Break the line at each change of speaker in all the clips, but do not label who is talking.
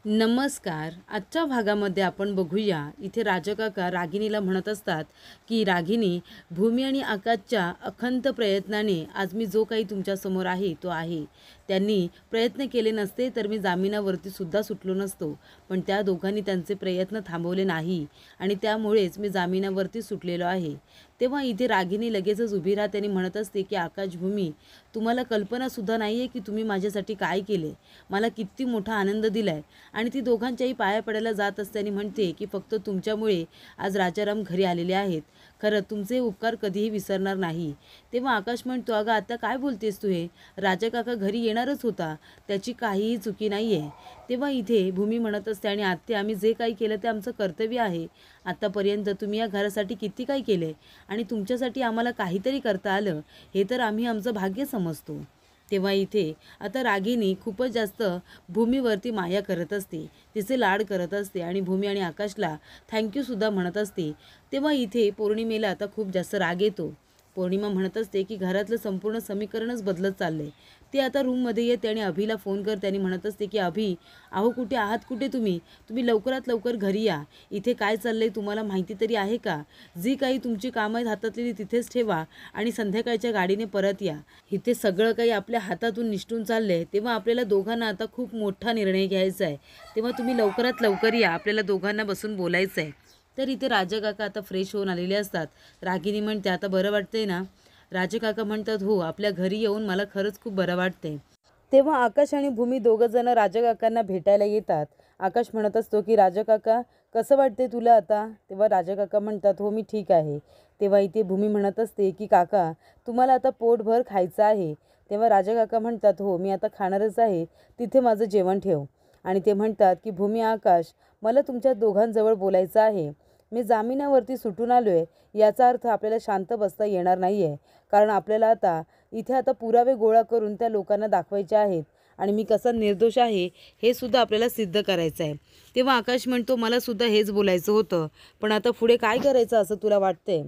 नमस्कार. आजच्या भागामध्ये आपण बघूया, इथे राजकाका रागिणीला म्हणत असतात की रागिणी, भूमी आणि आकाशच्या अखंत प्रयत्नाने आज मी जो काही तुमच्यासमोर आहे तो आहे. त्यांनी प्रयत्न केले नसते तर मी जामिनावरती सुद्धा सुटलो नसतो, पण त्या दोघांनी त्यांचे प्रयत्न थांबवले नाही आणि त्यामुळेच मी जामिनावरती सुटलेलो आहे. तेव्हा इथे रागिणी लगेचच उभी राहते आणि म्हणत असते की आकाश, भूमी, तुम्हाला कल्पनासुद्धा नाही आहे की तुम्ही माझ्यासाठी काय केले, मला किती मोठा आनंद दिला आहे. आणि ती दोघांच्याही पाया पडायला जात असताना म्हणते की फक्त तुमच्यामुळे आज राजाराम घरी आलेले आहेत. खरं तुमचे उपकार कधीही विसरणार नाही. तेव्हा आकाश म्हणतो, अगं आता काय बोलतेस तू हे, राजा काका घरी येणारच होता, त्याची काहीही चुकी नाही आहे. तेव्हा इथे भूमी म्हणत असते, आणि आत्या, आम्ही जे काही केलं ते आमचं कर्तव्य आहे. आत्तापर्यंत तुम्ही या घरासाठी किती काही केले आणि तुमच्यासाठी आम्हाला काहीतरी करता आलं, हे तर आम्ही आमचं भाग्य समजतो. तेव्हा इथे आता रागिणी खूपच जास्त भूमीवरती माया करत असते, तिचे लाड करत असते आणि भूमी आणि आकाशला थँक्यूसुद्धा म्हणत असते. तेव्हा इथे पौर्णिमेला आता खूप जास्त राग येतो. पौर्णिमा म्हणत असते की घरातलं संपूर्ण समीकरणच बदलत चाललंय. ती आता रूममध्ये येते आणि अभिला फोन करते आणि म्हणत असते की अभि, अहो कुठे आहात, कुठे तुम्ही तुम्ही लवकरात लवकर घरी या. इथे काय चाललंय तुम्हाला माहिती तरी आहे का? जी काही तुमची कामं आहेत हातातली ती तिथेच ठेवा आणि संध्याकाळच्या गाडीने परत या. इथे सगळं काही आपल्या हातातून निसटून चाललंय. तेव्हा आपल्याला दोघांना आता खूप मोठा निर्णय घ्यायचा आहे. तेव्हा तुम्ही लवकरात लवकर या, आपल्याला दोघांना बसून बोलायचं आहे. तर इथे राजकाका आता फ्रेश होऊन आलेले असतात. रागिणी म्हणते, आता बरं वाटतंय ना? राजकाका म्हणतात, हो, आपल्या घरी येऊन मला खरंच खूप बरं वाटतंय. तेव्हा आकाश आणि भूमी दोघं जण राजकाकांना भेटायला येतात. आकाश म्हणत असतो की राजकाका, कसं वाटते तुला आता? तेव्हा राजकाका म्हणतात, हो, मी ठीक आहे. तेव्हा इथे भूमी म्हणत असते की काका, तुम्हाला आता पोटभर खायचं आहे. तेव्हा राजकाका म्हणतात, हो, मी आता खाणारच आहे, तिथे माझं जेवण ठेव. आणि ते म्हणतात की भूमी, आकाश, मला तुमच्या दोघांजवळ बोलायचं आहे. मी जामिनावरती सुटून आलो आहे, याचा अर्थ आपल्याला शांत बसता येणार नाही आहे. कारण आपल्याला इथे पुरावे गोळा करून त्या लोकांना दाखवायचे आहेत आणि मी कसा निर्दोष आहे हे सुद्धा आपल्याला सिद्ध करायचं आहे. तेव्हा आकाश म्हणतो, मला सुद्धा हेच बोलायचं होतं, पण आता पुढे काय करायचं असं तुला वाटतंय?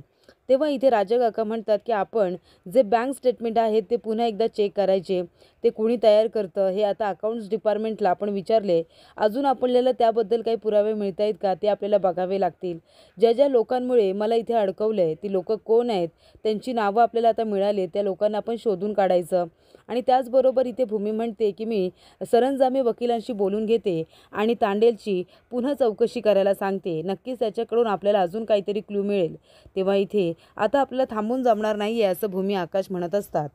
तेव्हा इथे राजकाका म्हणतात की आपण जे बँक स्टेटमेंट आहेत ते पुन्हा एकदा चेक करायचे. ते कुणी तयार करतं हे आता अकाउंट्स डिपार्टमेंटला आपण विचारले. अजून आपल्याला त्याबद्दल काही पुरावे मिळत आहेत का ते आपल्याला बघावे लागतील. ज्या ज्या लोकांमुळे मला इथे अडकवलं आहे ती लोकं कोण आहेत, त्यांची नावं आपल्याला आता मिळाले, त्या लोकांना आपण शोधून काढायचं. आणि त्याचबरोबर इथे भूमी म्हणते की मी सरंजामी वकिलांशी बोलून घेते आणि तांडेलची पुन्हा चौकशी करायला सांगते. नक्कीच त्याच्याकडून आपल्याला अजून काहीतरी क्लू मिळेल. तेव्हा इथे आता आपल्याला थांबून जमणार नाही आहे असं भूमी आकाश म्हणत असतात.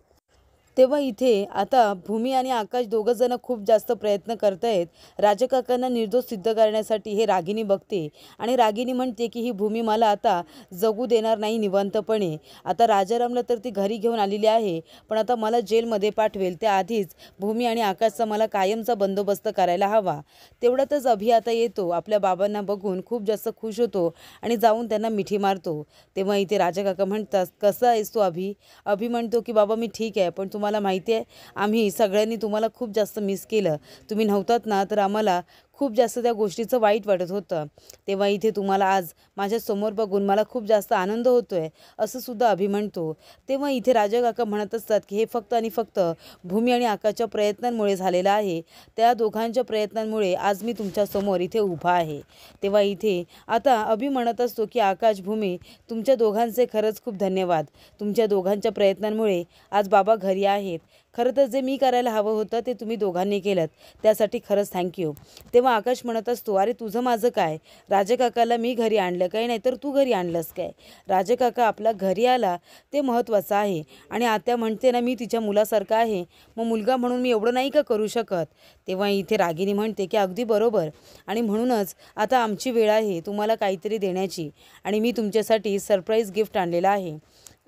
तेव्हा इथे आता भूमी आणि आकाश दोघं जण खूप जास्त प्रयत्न करत आहेत. राजकाकांना निर्दोष सिद्ध करण्यासाठी हे रागिणी बघते आणि रागिणी म्हणते की ही भूमी मला आता जगू देणार नाही निवांतपणे. आता राजारामला तर ती घरी घेऊन आलेली आहे, पण आता मला जेलमध्ये पाठवेल. त्याआधीच भूमी आणि आकाशचा मला कायमचा बंदोबस्त करायला हवा. तेवढ्यातच अभि आता येतो. आपल्या बाबांना बघून खूप जास्त खुश होतो आणि जाऊन त्यांना मिठी मारतो. तेव्हा इथे राजकाका म्हणतात, कसं आहेस तू अभि? अभि म्हणतो की बाबा मी ठीक आहे, पण तुम्हाला माहिती आहे आम्ही सगळ्यांनी तुम्हाला खूप जास्त मिस केलं. तुम्ही नव्हतात ना तर आम्हाला खूप जास्त त्या गोष्टीचं वाईट वाटत होतं. तेव्हा इथे तुम्हाला आज माझ्यासमोर बघून मला खूप जास्त आनंद होतो आहे असं सुद्धा अभि म्हणतो. तेव्हा इथे राजकाका म्हणत असतात की हे फक्त आणि फक्त भूमी आणि आकाशच्या प्रयत्नांमुळे झालेलं आहे. त्या दोघांच्या प्रयत्नांमुळे आज मी तुमच्यासमोर इथे उभा आहे. तेव्हा इथे आता अभि म्हणत असतो की आकाश, भूमी, तुमच्या दोघांचे खरंच खूप धन्यवाद. तुमच्या दोघांच्या प्रयत्नांमुळे आज बाबा घरी आहेत. खरं तर जे मी करायला हवं होतं ते तुम्ही दोघांनी केलं, त्यासाठी खरंच थँक्यू. तेव्हा आकाश म्हणत असतो, अरे तुझं माझं काय? राजकाकाला मी घरी आणलं काय, नाही तर तू घरी आणलंस काय? राजकाका आपला घरी आला ते महत्त्वाचं आहे. आणि आत्या म्हणते ना मी तिच्या मुलासारखा आहे, मग मुलगा म्हणून मी एवढं नाही का करू शकत? तेव्हा इथे रागिणी म्हणते की अगदी बरोबर, आणि म्हणूनच आता आमची वेळ आहे तुम्हाला काहीतरी देण्याची, आणि मी तुमच्यासाठी सरप्राईज गिफ्ट आणलेलं आहे.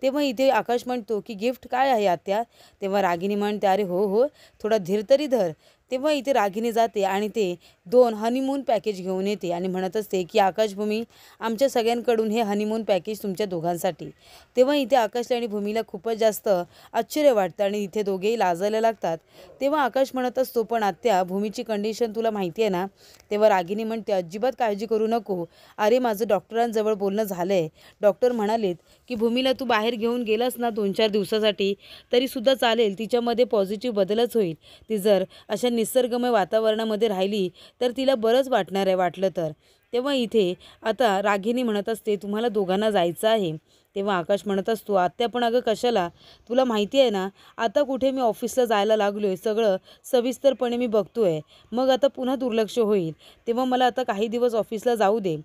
तेव्हा इथे आकाश म्हणतो की गिफ्ट काय आहे आत्या? तेव्हा रागिणी म्हणते, अरे हो हो, थोडा धीर तरी धर. तेव्हा इथे रागिणी जाते आणि ते 2 हनीमून पॅकेज घेऊन येते आणि म्हणत असते की आकाशभूमी, आमच्या सगळ्यांकडून हे हनीमून पॅकेज तुमच्या दोघांसाठी. तेव्हा इथे आकाशला आणि भूमीला खूपच जास्त आश्चर्य वाटतं आणि इथे दोघेही लाजायला लागतात. तेव्हा आकाश म्हणत असतो, पण आत्या, भूमीची कंडिशन तुला माहिती आहे ना? तेव्हा रागिणी म्हणते, अजिबात काळजी करू नको. अरे माझं डॉक्टरांजवळ बोलणं झालं आहे. डॉक्टर म्हणालेत की भूमीला तू बाहेर घेऊन गेलास ना 2-4 दिवसासाठी तरीसुद्धा चालेल, तिच्यामध्ये पॉझिटिव्ह बदलच होईल. ती जर अशा निसर्गमय वातावरणामध्ये राहिली तर तिला बरंच वाटणार आहे वाटलं तर. तेव्हा इथे आता रागिनी म्हणत असते, तुम्हाला दोघांना जायचं आहे. तेव्हा आकाश म्हणत असतो, आत्या पण अगं कशाला, तुला माहिती आहे ना आता कुठे मी ऑफिसला जायला लागलो आहे, सगळं सविस्तरपणे मी बघतो आहे, मग आता पुन्हा दुर्लक्ष होईल, तेव्हा मला आता काही दिवस ऑफिसला जाऊ दे.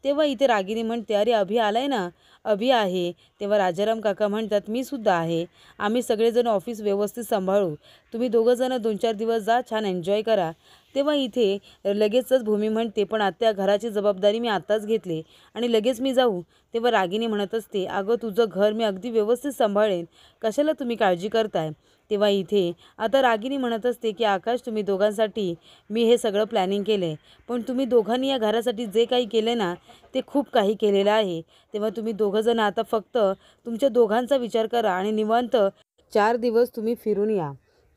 तेव्हा इथे रागिनी म्हणते, अरे अभि आलाय ना, अभि आहे. तेव्हा राजाराम काका म्हणतात, मी सुद्धा आहे, आम्ही सगळेजण ऑफिस व्यवस्थित सांभाळू, तुम्ही दोघंजणं 2-4 दिवस जा, छान एन्जॉय करा. तेव्हा इथे लगेचच भूमी म्हणते, पण आत्या घराची जबाबदारी मी आत्ताच घेतली आणि लगेच मी जाऊ. तेव्हा रागिनी म्हणत असते, अगं तुझं घर मी अगदी व्यवस्थित सांभाळेन, कशाला तुम्ही काळजी करताय. तेव्हा इथे आता रागिनी म्हणत असते की आकाश, तुम्ही दोघांसाठी मी हे सगळं प्लॅनिंग केलं आहे, पण तुम्ही दोघांनी या घरासाठी जे काही केलं ना ते खूप काही केलेलं आहे. तेव्हा तुम्ही दोघंजण आता फक्त तुमच्या दोघांचा विचार करा आणि निवांत 4 दिवस तुम्ही फिरून या.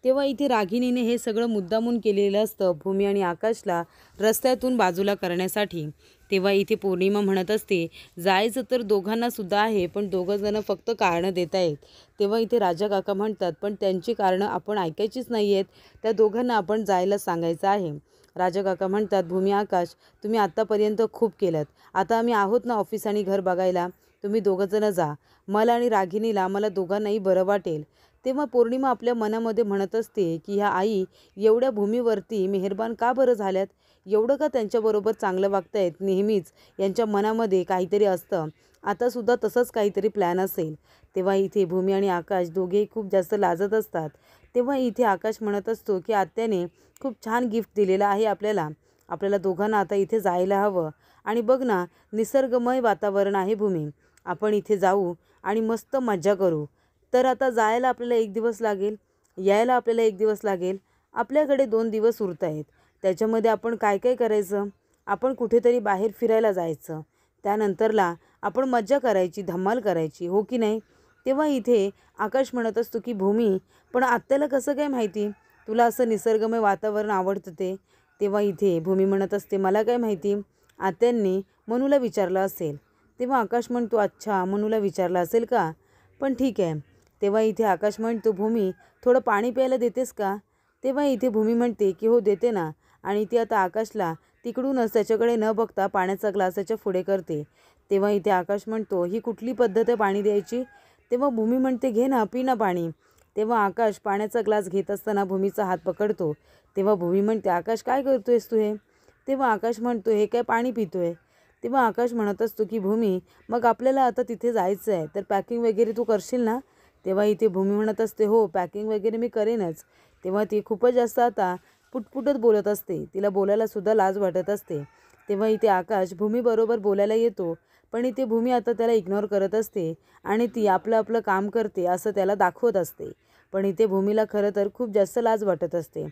तेव्हा इथे रागिनीने हे सगळं मुद्दामून केलेलं असतं भूमी आणि आकाशला रस्त्यातून बाजूला करण्यासाठी. तेव्हा इथे पौर्णिमा म्हणत असते, जायचं तर दोघांना सुद्धा आहे, पण दोघंजणं फक्त कारणं देत आहेत. तेव्हा इथे राजा काका म्हणतात, पण त्यांची कारणं आपण ऐकायचीच नाही आहेत, त्या दोघांना आपण जायला सांगायचं आहे. राजा काका म्हणतात, भूमी आकाश तुम्ही आत्तापर्यंत खूप केलं, आता आम्ही आहोत ना ऑफिस आणि घर बघायला, तुम्ही दोघंजणं जा, मला आणि रागिनीला मला दोघांनाही बरं वाटेल. तेव्हा पौर्णिमा आपल्या मनामध्ये म्हणत असते की ह्या आई एवढ्या भूमीवरती मेहरबान का बरं झाल्यात, एवढं का त्यांच्याबरोबर चांगलं वागतायत, नेहमीच यांच्या मनामध्ये काहीतरी असतं, आतासुद्धा तसंच काहीतरी प्लॅन असेल. तेव्हा इथे भूमी आणि आकाश दोघेही खूप जास्त लाजत असतात. तेव्हा इथे आकाश म्हणत असतो की आत्याने खूप छान गिफ्ट दिलेलं आहे आपल्याला, आपल्याला दोघांना आता इथे जायला हवं आणि बघ ना निसर्गमय वातावरण आहे भूमी, आपण इथे जाऊ आणि मस्त मज्जा करू. तर आता जायला आपल्याला 1 दिवस लागेल, यायला आपल्याला 1 दिवस लागेल, आपल्याकडे 2 दिवस उरत आहेत, त्याच्यामध्ये आपण काय काय करायचं, आपण कुठेतरी बाहेर फिरायला जायचं, त्यानंतरला आपण मज्जा करायची, धमाल करायची, हो की नाही. तेव्हा इथे आकाश म्हणत असतो की भूमी, पण आत्याला कसं काय माहिती तुला असं निसर्गमय वातावरण आवडतं ते. तेव्हा इथे भूमी म्हणत असते, मला काय माहिती, आत्यांनी मनूला विचारलं असेल. तेव्हा आकाश म्हणतो, अच्छा मनूला विचारलं असेल का, पण ठीक आहे. तेव्हा इथे आकाश म्हणतो, भूमी थोडं पाणी प्यायला देतेस का. तेव्हा इथे भूमी म्हणते की हो देते ना, आणि ती आता आकाशला तिकडूनच त्याच्याकडे न बघता पाण्याचा ग्लास त्याच्या पुढे करते. तेव्हा इथे आकाश म्हणतो, ही कुठली पद्धत आहे पाणी द्यायची. तेव्हा भूमी म्हणते, घे ना, पी ना पाणी. तेव्हा आकाश पाण्याचा ग्लास घेत असताना भूमीचा हात पकडतो. तेव्हा भूमी म्हणते, आकाश काय करतोयस तू हे. तेव्हा आकाश म्हणतो, हे काय पाणी पितोय. तेव्हा आकाश म्हणत असतो की भूमी, मग आपल्याला आता तिथे जायचं आहे, तर पॅकिंग वगैरे तू करशील ना. तेव्हा इथे भूमी म्हणत असते, हो पॅकिंग वगैरे मी करेनच. तेव्हा ती खूपच जास्त आता पुटपुटत बोलत असते, तिला बोलायलासुद्धा लाज वाटत असते. तेव्हा इथे आकाश भूमीबरोबर बोलायला येतो, पण इथे भूमी आता त्याला इग्नोर करत असते आणि ती आपलं आपलं काम करते असं त्याला दाखवत असते. पण इथे भूमीला खरं तर खूप जास्त लाज वाटत असते.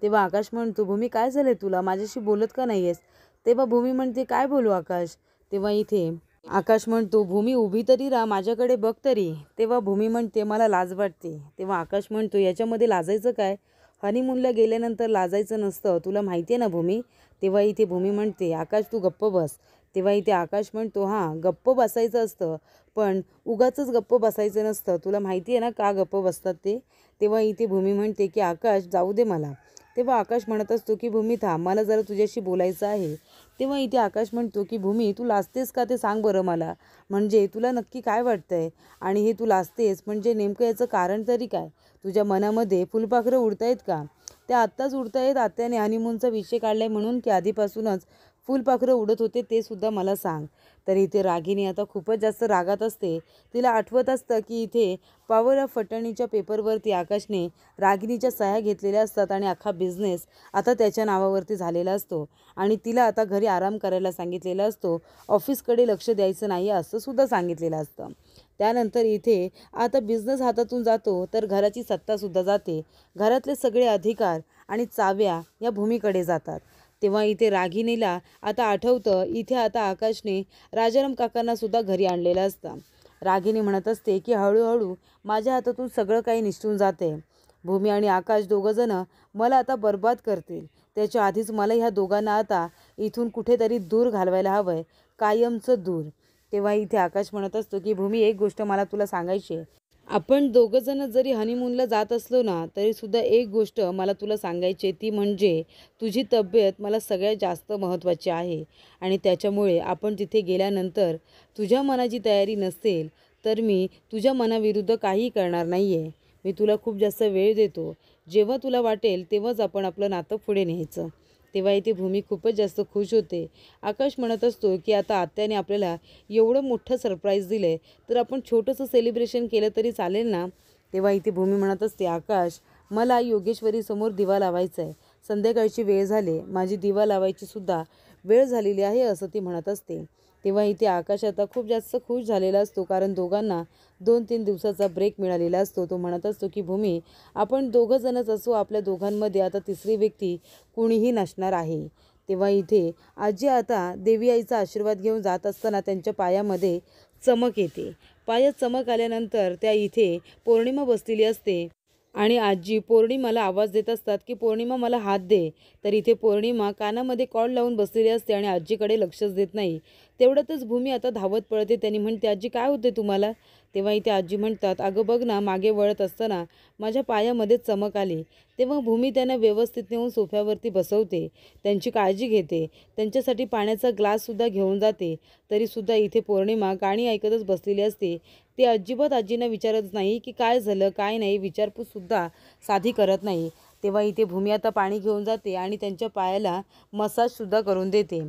तेव्हा आकाश म्हणतो, भूमी काय झालं तुला, माझ्याशी बोलत का नाही आहेस. तेव्हा भूमी म्हणते, काय बोलू आकाश. तेव्हा इथे आकाश म्हणतो, भूमी उभी तरी राहा, माझ्याकडे बघ तरी. तेव्हा भूमी म्हणते, मला लाज वाटते. तेव्हा आकाश म्हणतो, याच्यामध्ये लाजायचं काय, हनीमूनला गेल्यानंतर लाजायचं नसतं, तुला माहिती आहे ना भूमी. तेव्हा इथे भूमी म्हणते, आकाश तू गप्प बस. तेव्हा इथे आकाश म्हणतो, हां गप्प बसायचं असतं, पण उगाचच गप्प बसायचं नसतं, तुला माहिती आहे ना का गप्प बसतात ते. तेव्हा इथे भूमी म्हणते की आकाश जाऊ दे मला. तेव्हा आकाश म्हणत असतो की भूमी थांब, मला जरा तुझ्याशी बोलायचं आहे. तेव्हा इथे आकाश म्हणतो की भूमी तू लाजतेस का ते सांग बरं मला, म्हणजे तुला नक्की काय वाटतंय, आणि हे तू लाजतेस म्हणजे नेमकं याचं कारण तरी काय, तुझ्या मनामध्ये फुलपाखरं उडतायत का. त्या आत्ताच उडतायत, आत्याने हनीमूनचा विषय काढलाय म्हणून, की आधीपासूनच फुलपाखरं उडत होते ते सुद्धा मला सांग. तर इथे रागिनी आता खूपच जास्त रागात असते. तिला आठवत असतं की इथे पॉवर ऑफ अटर्नीच्या पेपरवरती आकाशने रागिनीच्या सह्या घेतलेल्या असतात आणि अख्खा बिझनेस आता त्याच्या नावावरती झालेला असतो, आणि तिला आता घरी आराम करायला सांगितलेला असतो, ऑफिसकडे लक्ष द्यायचं नाही असं सुद्धा सांगितलेलं असतं. त्यानंतर इथे आता बिझनेस हातातून जातो तर घराची सत्तासुद्धा जाते, घरातले सगळे अधिकार आणि चाव्या या भूमीकडे जातात. तेव्हा इथे रागिनीला आता आठवतं, इथे आता आकाशने राजाराम काकांना सुद्धा घरी आणलेलं असतं. रागिनी म्हणत असते की हळूहळू माझ्या हातातून सगळं काही निसटून जाते, भूमी आणि आकाश दोघंजणं मला आता बर्बाद करतील, त्याच्या आधीच मला ह्या दोघांना आता इथून कुठेतरी दूर घालवायला हवं आहे, कायमचं दूर. तेव्हा इथे आकाश म्हणत असतो की भूमी एक गोष्ट मला तुला सांगायची आहे, आपण दोघंजण जरी हनीमूनला जात असलो ना तरीसुद्धा एक गोष्ट मला तुला सांगायची आहे, ती म्हणजे तुझी तब्येत मला सगळ्यात जास्त महत्त्वाची आहे. आणि त्याच्यामुळे आपण तिथे गेल्यानंतर तुझ्या मनाची तयारी नसेल तर मी तुझ्या मनाविरुद्ध काहीही करणार नाही आहे. मी तुला खूप जास्त वेळ देतो. जेव्हा तुला वाटेल तेव्हाच आपण आपलं नातं पुढे न्यायचं. तेव्हा इथे भूमी खूपच जास्त खुश होते. आकाश म्हणत असतो की आता आत्याने आपल्याला एवढं मोठं सरप्राईज दिलं आहे, तर आपण छोटंसं सेलिब्रेशन केलं तरी चालेल ना. तेव्हा इथे भूमी म्हणत असते, आकाश मला योगेश्वरीसमोर दिवा लावायचा आहे. संध्याकाळची वेळ झाली, माझी दिवा लावायची सुद्धा वेळ झालेली आहे असं ती म्हणत असते. तेव्हा इथे आकाश आता खूप जास्त खुश झालेला असतो, कारण दोघांना 2-3 दिवसाचा ब्रेक मिळालेला असतो. तो म्हणत असतो की भूमी आपण दोघं जणच असू, आपल्या दोघांमध्ये आता तिसरी व्यक्ती कुणीही नसणार आहे. तेव्हा इथे आजी आता देवी आईचा आशीर्वाद घेऊन जात असताना त्यांच्या पायामध्ये चमक येते. पायात चमक आल्यानंतर त्या इथे पौर्णिमा बसलेली असते आणि आजी पौर्णिमाला आवाज देत असतात की पौर्णिमा मला हात दे. तर इथे पौर्णिमा कानामध्ये कॉर्ड लावून बसलेली असते आणि आजीकडे लक्षच देत नाही. तेवढ्यातच भूमी आता धावत पळते. त्यांनी म्हणते, आजी काय होते तुम्हाला? तेव्हा इथे आजी म्हणतात, अगं बघ ना, मागे वळत असताना माझ्या पायामध्ये चमक आली. तेव्हा भूमी त्यांना व्यवस्थित नेऊन सोफ्यावरती बसवते, त्यांची काळजी घेते, त्यांच्यासाठी पाण्याचा ग्लाससुद्धा घेऊन जाते. तरीसुद्धा इथे पौर्णिमा गाणी ऐकतच बसलेली असते. ते अजिबात आजींना विचारत नाही की काय झालं काय नाही, विचारपूससुद्धा साधी करत नाही. तेव्हा इथे भूमी आता पाणी घेऊन जाते आणि त्यांच्या पायाला मसाजसुद्धा करून देते.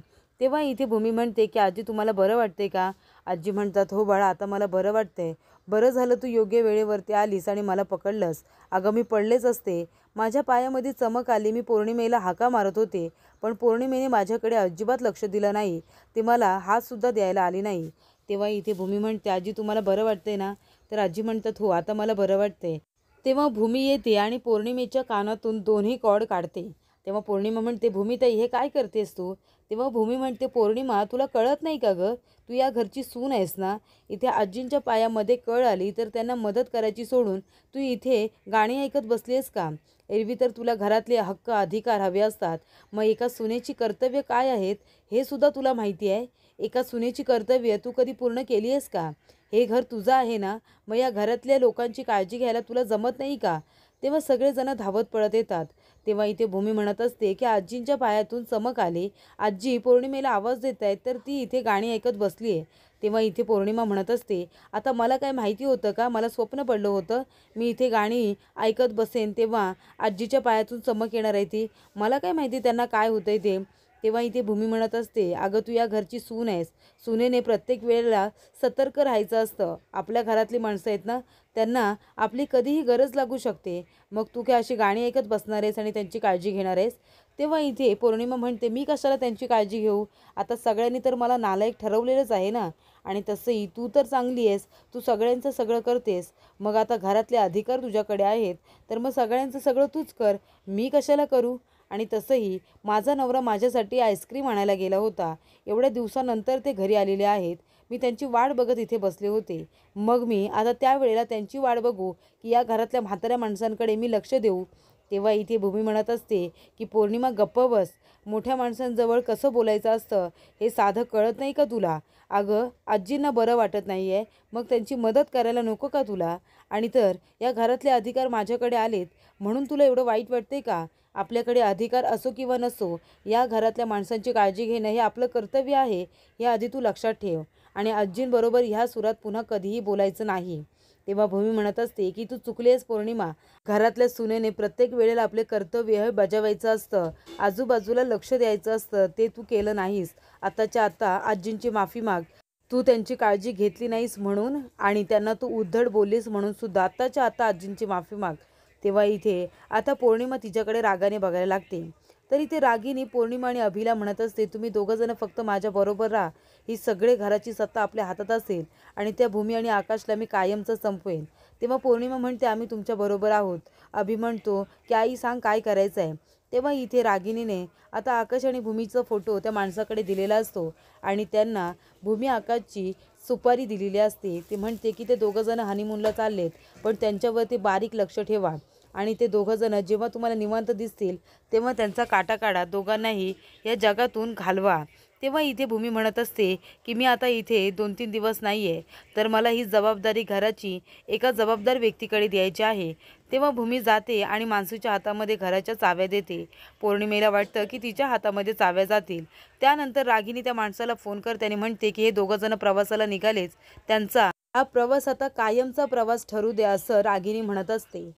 तेव्हा इथे भूमी म्हणते की आजी तुम्हाला बरं वाटते का? आजी म्हणतात, हो बाळा, आता मला बरं वाटतंय. बरं झालं तू योग्य वेळेवरती आलीस आणि मला पकडलंस. अगं मी पडलेच असते. माझ्या पायामध्ये चमक आली. मी पौर्णिमेला हाका मारत होते, पण पौर्णिमेने माझ्याकडे अजिबात लक्ष दिलं नाही. ती मला हातसुद्धा द्यायला आली नाही. तेव्हा इथे भूमी म्हणते, आजी तुम्हाला बरं वाटतंय ना? तर आजी म्हणतात, हो आता मला बरं वाटतंय. तेव्हा भूमी येते आणि पौर्णिमेच्या कानातून दोन्ही कॉर्ड काढते. तेव्हा पौर्णिमा म्हणते, भूमीताई हे काय करतेस तू? तेव्हा भूमी म्हणते, पौर्णिमा तुला कळत नाही का गं? तू या घरची सून आहेस ना. इथे आजींच्या पायामध्ये कळ आली तर त्यांना मदत करायची सोडून तू इथे गाणी ऐकत बसली आहेस का? एरवी तर तुला घरातले हक्क अधिकार हवे असतात. मग एका सुनेची कर्तव्य काय आहेत हे सुद्धा तुला माहिती आहे? एका सुनेची कर्तव्य तू कधी पूर्ण केली आहेस का? हे घर तुझं आहे ना, मग या घरातल्या लोकांची काळजी घ्यायला तुला जमत नाही का? तेव्हा सगळेजण धावत पळत येतात. तेव्हा इथे भूमी म्हणत असते की आजींच्या पायातून चमक आली. आजी पौर्णिमेला आवाज देत आहेत तर ती इथे गाणी ऐकत बसली आहे. तेव्हा इथे पौर्णिमा म्हणत असते, आता मला काय माहिती होतं का? मला स्वप्न पडलं होतं मी इथे गाणी ऐकत बसेन तेव्हा आजीच्या पायातून चमक येणार आहे ती. मला काय माहिती त्यांना काय होतंय ते. तेव्हा इथे भूमी म्हणत असते, अगं तू या घरची सून आहेस. सुनेने प्रत्येक वेळेला सतर्क राहायचं असतं. आपल्या घरातली माणसं आहेत ना, त्यांना आपली कधीही गरज लागू शकते. मग तू काय अशी गाणी ऐकत बसणार आहेस आणि त्यांची काळजी घेणार आहेस? तेव्हा इथे पौर्णिमा म्हणते, मी कशाला त्यांची काळजी घेऊ? आता सगळ्यांनी तर मला नालायक ठरवलेलंच आहे ना. आणि तसंही तू तर चांगली आहेस, तू सगळ्यांचं सगळं करतेस. मग आता घरातले अधिकार तुझ्याकडे आहेत, तर मग सगळ्यांचं सगळं तूच कर. मी कशाला करू? आणि तसंही माझा नवरा माझ्यासाठी आईस्क्रीम आणायला गेला होता. एवढ्या दिवसानंतर ते घरी आलेले आहेत. मी त्यांची वाट बघत इथे बसले होते. मग मी आता त्यावेळेला त्यांची वाट बघू की या घरातल्या म्हाताऱ्या माणसांकडे मी लक्ष देऊ? तेव्हा इथे भूमी म्हणत असते की पौर्णिमा गप्प बस. मोठ्या माणसांजवळ कसं बोलायचं असतं हे साधं कळत नाही का तुला? अगं आजींना बरं वाटत नाही आहे, मग त्यांची मदत करायला नको का तुला? आणि तर या घरातले अधिकार माझ्याकडे आलेत म्हणून तुला एवढं वाईट वाटते का? आपल्याकडे अधिकार असो किंवा नसो, या घरातल्या माणसांची काळजी घेणं हे आपलं कर्तव्य आहे, हे आधी तू लक्षात ठेव. आणि आजींबरोबर ह्या सुरात पुन्हा कधीही बोलायचं नाही. तेव्हा भूमी म्हणत असते की तू चुकली आहेस पौर्णिमा. घरातल्या सुनेने प्रत्येक वेळेला आपले कर्तव्य हे बजावायचं असतं, आजूबाजूला लक्ष द्यायचं असतं. ते तू केलं नाहीस. आत्ताच्या आत्ता आजींची माफी माग. तू त्यांची काळजी घेतली नाहीस म्हणून आणि त्यांना तू उद्धट बोललीस म्हणून सुद्धा आत्ताच्या आत्ता आजींची माफी माग. तेव्हा इथे आता पौर्णिमा तिच्याकडे रागाने बघायला लागते. तर इथे रागिनी पौर्णिमा आणि अभिला म्हणत असते, तुम्ही दोघंजणं फक्त माझ्याबरोबर राहा. ही सगळे घराची सत्ता आपल्या हातात असेल आणि त्या भूमी आणि आकाशला मी कायमचं संपवेन. तेव्हा पौर्णिमा म्हणते, आम्ही तुमच्याबरोबर आहोत. अभि म्हणतो की आई सांग काय करायचं आहे? तेव्हा इथे रागिनीने आता आकाश आणि भूमीचा फोटो त्या माणसाकडे दिलेला असतो आणि त्यांना भूमी आकाशची सुपारी दिलेली असते. ती म्हणते की ते दोघंजणं हनीमूनला चाललेत, पण त्यांच्यावरती बारीक लक्ष ठेवा आणि ते दोघंजणं जेव्हा तुम्हाला निवांत दिसतील तेव्हा त्यांचा काटा काढा. दोघांनाही या जगातून घालवा. तेव्हा इथे भूमी म्हणत असते की मी आता इथे 2-3 दिवस नाही आहे, तर मला ही जबाबदारी घराची एका जबाबदार व्यक्तीकडे द्यायची आहे. तेव्हा भूमी जाते आणि मानसूच्या हातामध्ये घराच्या चाव्या देते. पौर्णिमेला वाटतं की तिच्या हातामध्ये चाव्या जातील. त्यानंतर रागिनी त्या माणसाला फोन करते आणि म्हणते की हे दोघंजण प्रवासाला निघालेच, त्यांचा हा प्रवास आता कायमचा प्रवास ठरू दे असं रागिनी म्हणत असते.